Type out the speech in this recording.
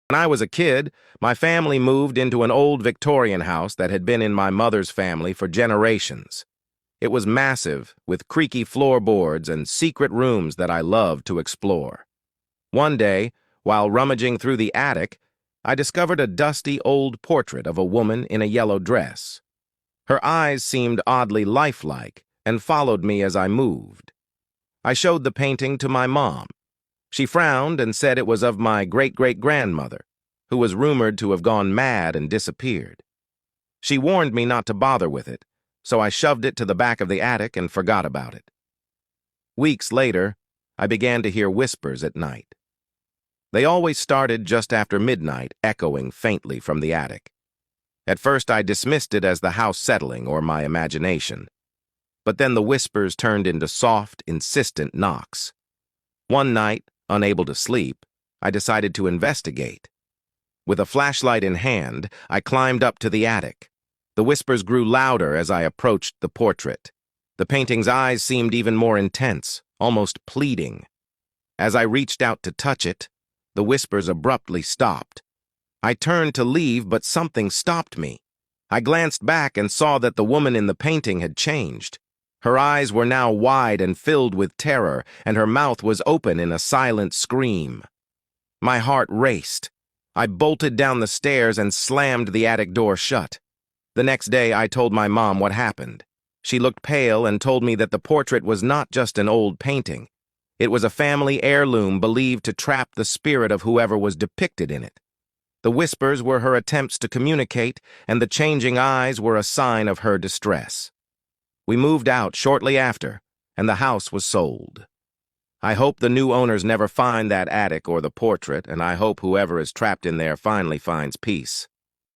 When I was a kid, my family moved into an old Victorian house that had been in my mother's family for generations. It was massive, with creaky floorboards and secret rooms that I loved to explore. One day, while rummaging through the attic, I discovered a dusty old portrait of a woman in a yellow dress. Her eyes seemed oddly lifelike and followed me as I moved. I showed the painting to my mom. She frowned and said it was of my great-great-grandmother, who was rumored to have gone mad and disappeared. She warned me not to bother with it, so I shoved it to the back of the attic and forgot about it. Weeks later, I began to hear whispers at night. They always started just after midnight, echoing faintly from the attic. At first, I dismissed it as the house settling or my imagination. But then the whispers turned into soft, insistent knocks. One night, unable to sleep, I decided to investigate. With a flashlight in hand, I climbed up to the attic. The whispers grew louder as I approached the portrait. The painting's eyes seemed even more intense, almost pleading. As I reached out to touch it, the whispers abruptly stopped. I turned to leave, but something stopped me. I glanced back and saw that the woman in the painting had changed. Her eyes were now wide and filled with terror, and her mouth was open in a silent scream. My heart raced. I bolted down the stairs and slammed the attic door shut. The next day, I told my mom what happened. She looked pale and told me that the portrait was not just an old painting. It was a family heirloom believed to trap the spirit of whoever was depicted in it. The whispers were her attempts to communicate, and the changing eyes were a sign of her distress. We moved out shortly after, and the house was sold. I hope the new owners never find that attic or the portrait, and I hope whoever is trapped in there finally finds peace.